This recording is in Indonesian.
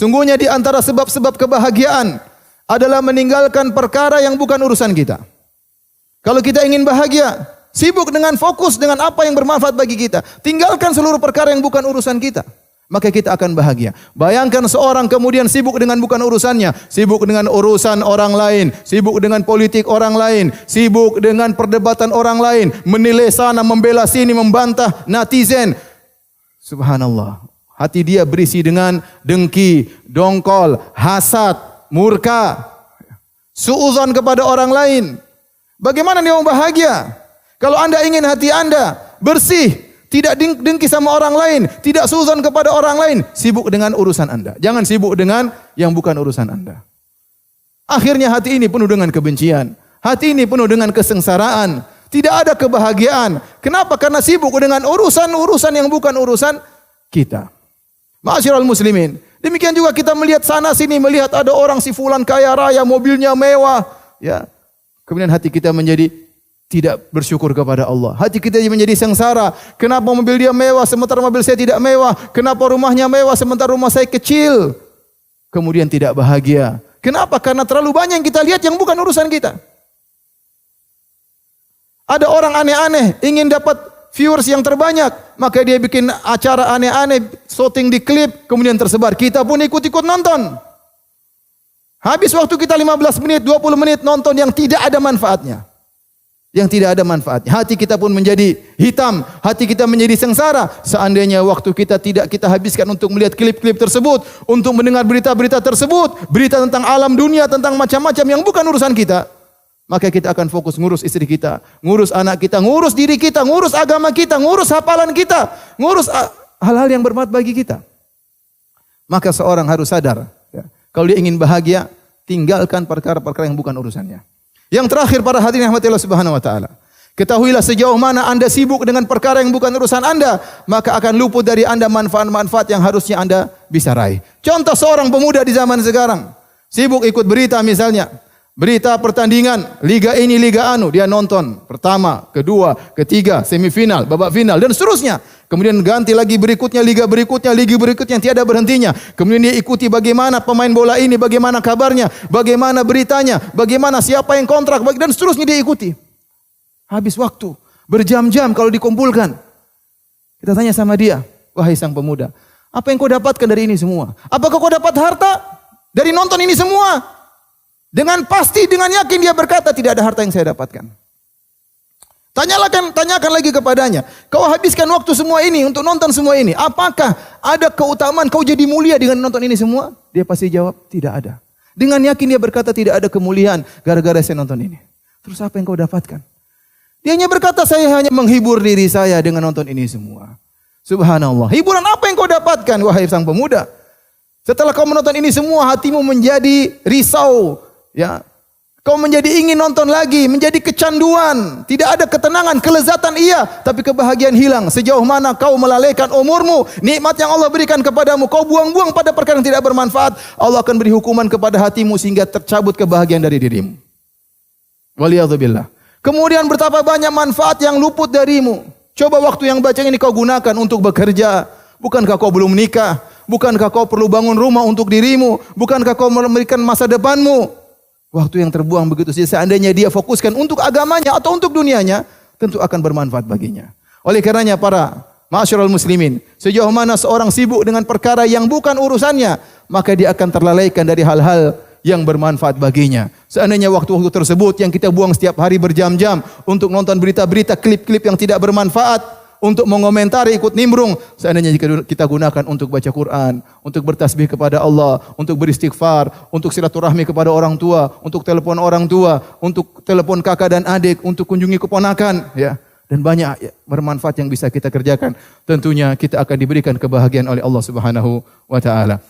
Sungguhnya di antara sebab-sebab kebahagiaan adalah meninggalkan perkara yang bukan urusan kita. Kalau kita ingin bahagia, sibuk dengan fokus dengan apa yang bermanfaat bagi kita. Tinggalkan seluruh perkara yang bukan urusan kita. Maka kita akan bahagia. Bayangkan seorang kemudian sibuk dengan bukan urusannya. Sibuk dengan urusan orang lain. Sibuk dengan politik orang lain. Sibuk dengan perdebatan orang lain. Menilai sana, membela sini, membantah netizen. Subhanallah. Hati dia berisi dengan dengki, dongkol, hasad, murka, suudzon kepada orang lain. Bagaimana dia mau bahagia? Kalau Anda ingin hati Anda bersih, tidak dengki sama orang lain, tidak suudzon kepada orang lain, sibuk dengan urusan Anda. Jangan sibuk dengan yang bukan urusan Anda. Akhirnya hati ini penuh dengan kebencian. Hati ini penuh dengan kesengsaraan. Tidak ada kebahagiaan. Kenapa? Karena sibuk dengan urusan-urusan yang bukan urusan kita. Ma'asyiral muslimin. Demikian juga kita melihat sana sini, melihat ada orang si fulan kaya raya, mobilnya mewah, ya. Kemudian hati kita menjadi tidak bersyukur kepada Allah. Hati kita menjadi sengsara. Kenapa mobil dia mewah sementara mobil saya tidak mewah? Kenapa rumahnya mewah sementara rumah saya kecil? Kemudian tidak bahagia. Kenapa? Karena terlalu banyak yang kita lihat yang bukan urusan kita. Ada orang aneh-aneh ingin dapat viewers yang terbanyak, maka dia bikin acara aneh-aneh, syuting di klip, kemudian tersebar. Kita pun ikut-ikut nonton. Habis waktu kita 15 menit, 20 menit nonton yang tidak ada manfaatnya. Yang tidak ada manfaatnya. Hati kita pun menjadi hitam, hati kita menjadi sengsara. Seandainya waktu kita tidak kita habiskan untuk melihat klip-klip tersebut, untuk mendengar berita-berita tersebut, berita tentang alam dunia, tentang macam-macam yang bukan urusan kita, maka kita akan fokus ngurus istri kita, ngurus anak kita, ngurus diri kita, ngurus agama kita, ngurus hafalan kita, ngurus hal-hal yang bermanfaat bagi kita. Maka seorang harus sadar, ya, kalau dia ingin bahagia, tinggalkan perkara-perkara yang bukan urusannya. Yang terakhir para hadirin rahmatillah subhanahu wa ta'ala. Ketahuilah sejauh mana Anda sibuk dengan perkara yang bukan urusan Anda, maka akan luput dari Anda manfaat-manfaat yang harusnya Anda bisa raih. Contoh seorang pemuda di zaman sekarang. Sibuk ikut berita misalnya. Berita pertandingan, liga ini, liga anu. Dia nonton pertama, kedua, ketiga, semifinal, babak final, dan seterusnya. Kemudian ganti lagi berikutnya, liga berikutnya yang tiada berhentinya. Kemudian dia ikuti bagaimana pemain bola ini, bagaimana kabarnya, bagaimana beritanya, bagaimana siapa yang kontrak, dan seterusnya dia ikuti. Habis waktu, berjam-jam kalau dikumpulkan. Kita tanya sama dia, wahai sang pemuda, apa yang kau dapatkan dari ini semua? Apakah kau dapat harta dari nonton ini semua? Dengan pasti, dengan yakin dia berkata, tidak ada harta yang saya dapatkan. Tanyakan lagi kepadanya, kau habiskan waktu semua ini untuk nonton semua ini, apakah ada keutamaan kau jadi mulia dengan nonton ini semua? Dia pasti jawab, tidak ada. Dengan yakin dia berkata, tidak ada kemuliaan gara-gara saya nonton ini. Terus apa yang kau dapatkan? Dia hanya berkata, saya hanya menghibur diri saya dengan nonton ini semua. Subhanallah. Hiburan apa yang kau dapatkan, wahai sang pemuda? Setelah kau menonton ini semua, hatimu menjadi risau. Ya, kau menjadi ingin nonton lagi, menjadi kecanduan, tidak ada ketenangan, kelezatan iya, tapi kebahagiaan hilang. Sejauh mana kau melalaikan umurmu, nikmat yang Allah berikan kepadamu, kau buang-buang pada perkara yang tidak bermanfaat, Allah akan beri hukuman kepada hatimu sehingga tercabut kebahagiaan dari dirimu. Waliyadzubillah. Kemudian betapa banyak manfaat yang luput darimu. Coba waktu yang baca ini kau gunakan untuk bekerja. Bukankah kau belum menikah? Bukankah kau perlu bangun rumah untuk dirimu? Bukankah kau memberikan masa depanmu? Waktu yang terbuang begitu saja, seandainya dia fokuskan untuk agamanya atau untuk dunianya, tentu akan bermanfaat baginya. Oleh karenanya para ma'asyiral muslimin, sejauh mana seorang sibuk dengan perkara yang bukan urusannya, maka dia akan terlalaikan dari hal-hal yang bermanfaat baginya. Seandainya waktu-waktu tersebut yang kita buang setiap hari berjam-jam untuk nonton berita-berita, klip-klip yang tidak bermanfaat, untuk mengomentari, ikut nimbrung, seandainya jika kita gunakan untuk baca Quran, untuk bertasbih kepada Allah, untuk beristighfar, untuk silaturahmi kepada orang tua, untuk telepon orang tua, untuk telepon kakak dan adik, untuk kunjungi keponakan, ya, dan banyak bermanfaat yang bisa kita kerjakan. Tentunya kita akan diberikan kebahagiaan oleh Allah Subhanahu wa taala.